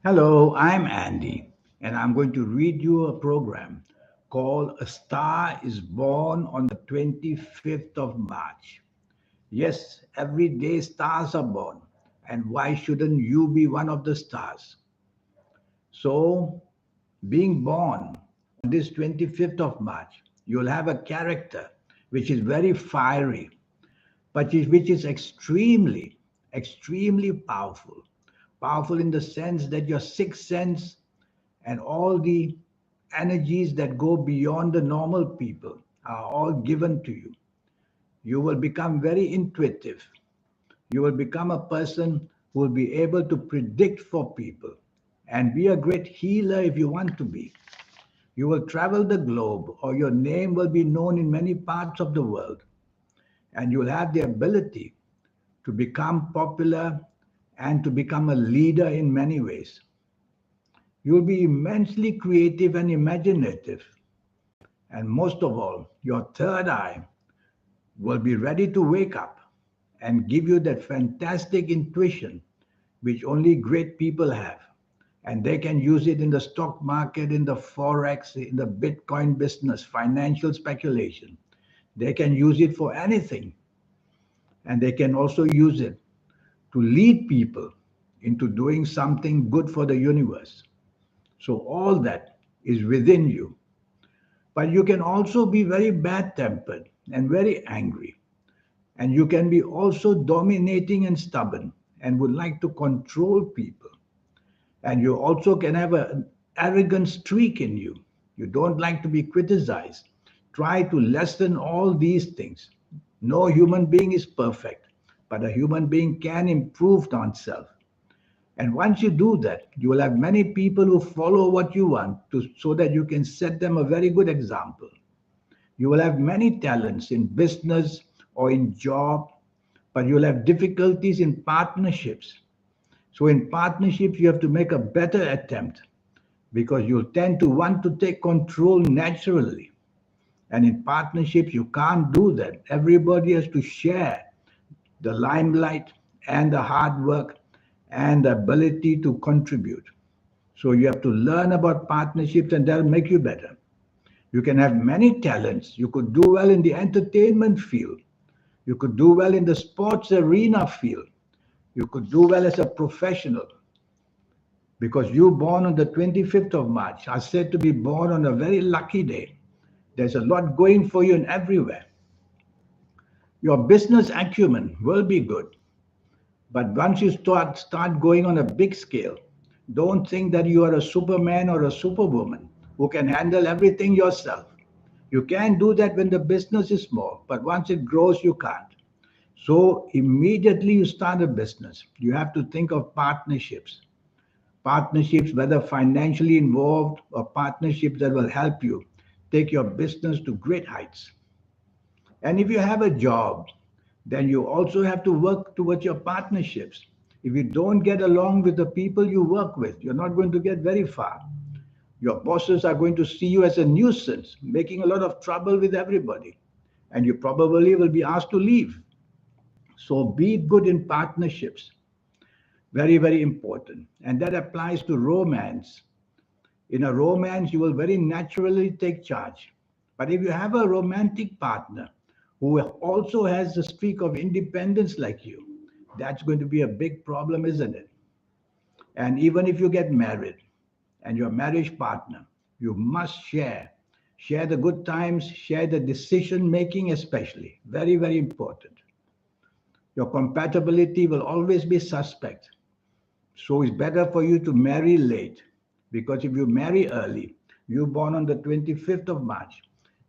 Hello, I'm Andy, and I'm going to read you a program called A Star is Born on the 25th of March. Yes, every day stars are born, and why shouldn't you be one of the stars? So, being born on this 25th of March, you'll have a character which is very fiery, but which is extremely powerful. Powerful in the sense that your sixth sense and all the energies that go beyond the normal people are all given to you. You will become very intuitive. You will become a person who will be able to predict for people and be a great healer if you want to be. You will travel the globe, or your name will be known in many parts of the world, and you will have the ability to become popular and to become a leader in many ways. You will be immensely creative and imaginative. And most of all, your third eye will be ready to wake up and give you that fantastic intuition which only great people have. And they can use it in the stock market, in the forex, in the Bitcoin business, financial speculation. They can use it for anything. And they can also use it to lead people into doing something good for the universe. So all that is within you. But you can also be very bad tempered and very angry. And you can be also dominating and stubborn and would like to control people. And you also can have an arrogant streak in you. You don't like to be criticized. Try to lessen all these things. No human being is perfect, but a human being can improve on self. And once you do that, you will have many people who follow what you want to, so that you can set them a very good example. You will have many talents in business or in job, but you'll have difficulties in partnerships. So in partnerships, you have to make a better attempt because you'll tend to want to take control naturally. And in partnerships, you can't do that. Everybody has to share the limelight and the hard work and the ability to contribute. So you have to learn about partnerships and that'll make you better. You can have many talents. You could do well in the entertainment field. You could do well in the sports arena field. You could do well as a professional because you born on the 25th of March are said to be born on a very lucky day. There's a lot going for you in everywhere. Your business acumen will be good, but once you start going on a big scale, don't think that you are a superman or a superwoman who can handle everything yourself. You can do that when the business is small, but once it grows, you can't. So immediately you start a business, you have to think of partnerships. Partnerships, whether financially involved or partnerships that will help you take your business to great heights. And if you have a job, then you also have to work towards your partnerships. If you don't get along with the people you work with, you're not going to get very far. Your bosses are going to see you as a nuisance, making a lot of trouble with everybody. And you probably will be asked to leave. So be good in partnerships. Very, very important. And that applies to romance. In a romance, you will very naturally take charge. But if you have a romantic partner who also has a streak of independence like you, that's going to be a big problem, isn't it? And even if you get married and your marriage partner, you must share the good times, share the decision making, especially. Very, very important. Your compatibility will always be suspect. So it's better for you to marry late because if you marry early, you're born on the 25th of March,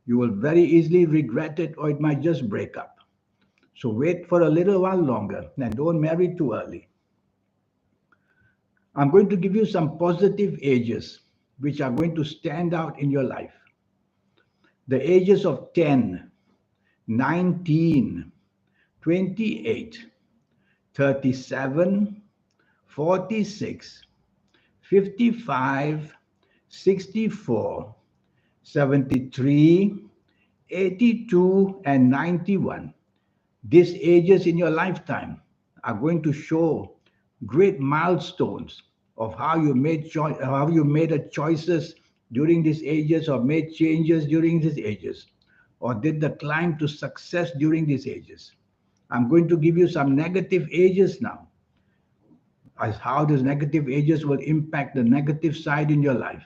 you will very easily regret it or it might just break up. So wait for a little while longer and don't marry too early. I'm going to give you some positive ages which are going to stand out in your life. The ages of 10, 19, 28, 37, 46, 55, 64, 73, 82, and 91. These ages in your lifetime are going to show great milestones of how you made a choices during these ages or made changes during these ages or did the climb to success during these ages. I'm going to give you some negative ages now as how these negative ages will impact the negative side in your life.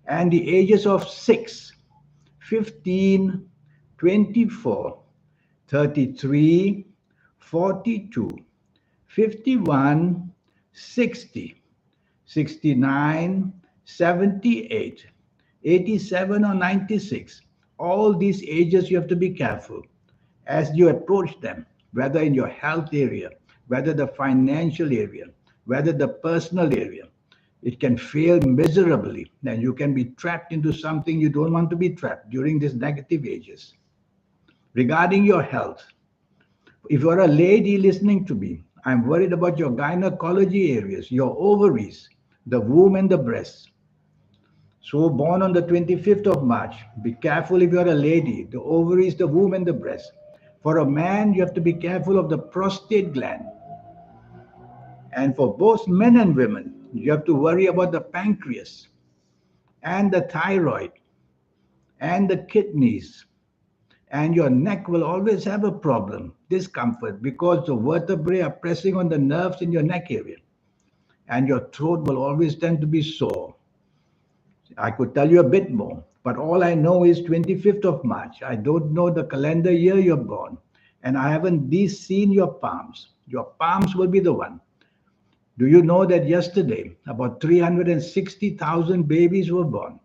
And the ages of 6, 15, 24, 33, 42, 51, 60, 69, 78, 87, or 96. All these ages you have to be careful as you approach them, whether in your health area, whether the financial area, whether the personal area. It can fail miserably, and you can be trapped into something you don't want to be trapped during these negative ages. Regarding your health, if you're a lady listening to me, I'm worried about your gynecology areas, your ovaries, the womb, and the breasts. So, born on the 25th of March, be careful if you're a lady, the ovaries, the womb, and the breast. For a man, you have to be careful of the prostate gland. And for both men and women, you have to worry about the pancreas and the thyroid and the kidneys. And your neck will always have a problem, discomfort, because the vertebrae are pressing on the nerves in your neck area. And your throat will always tend to be sore. I could tell you a bit more, but all I know is 25th of March. I don't know the calendar year you're born, and I haven't seen your palms. Your palms will be the one. Do you know that yesterday about 360,000 babies were born?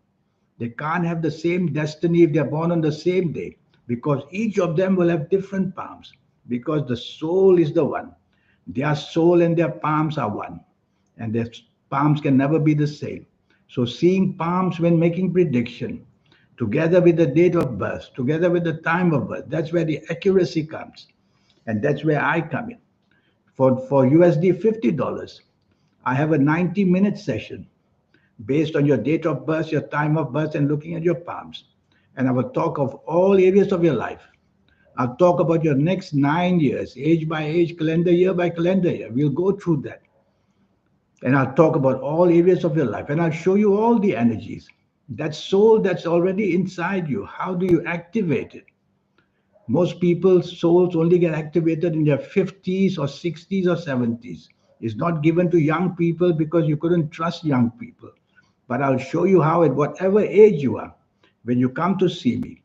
They can't have the same destiny if they're born on the same day because each of them will have different palms because the soul is the one. Their soul and their palms are one, and their palms can never be the same. So, seeing palms when making prediction, together with the date of birth, together with the time of birth, that's where the accuracy comes, and that's where I come in. For USD $50, I have a 90-minute session based on your date of birth, your time of birth, and looking at your palms. And I will talk of all areas of your life. I'll talk about your next 9 years, age by age, calendar year by calendar year. We'll go through that. And I'll talk about all areas of your life. And I'll show you all the energies. That soul that's already inside you, how do you activate it? Most people's souls only get activated in their 50s or 60s or 70s. It's not given to young people because you couldn't trust young people. But I'll show you how, at whatever age you are, when you come to see me,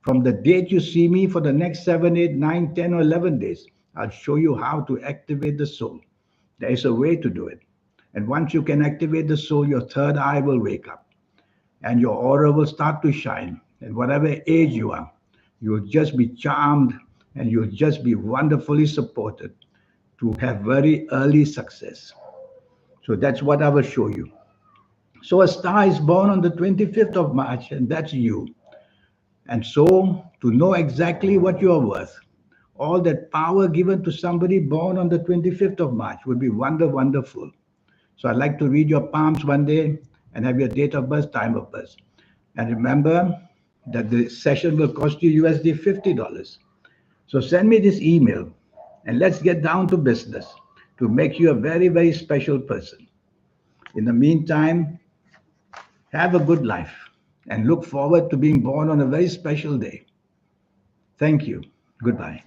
from the date you see me for the next 7, 8, 9, 10, or 11 days, I'll show you how to activate the soul. There is a way to do it. And once you can activate the soul, your third eye will wake up and your aura will start to shine. And whatever age you are, you'll just be charmed and you'll just be wonderfully supported to have very early success. So that's what I will show you. So a star is born on the 25th of March, and that's you. And so to know exactly what you are worth, all that power given to somebody born on the 25th of March would be wonderful. So I'd like to read your palms one day and have your date of birth, time of birth. And remember that the session will cost you USD $50. So send me this email and let's get down to business to make you a very special person. In the meantime, have a good life and look forward to being born on a very special day. Thank you. Goodbye.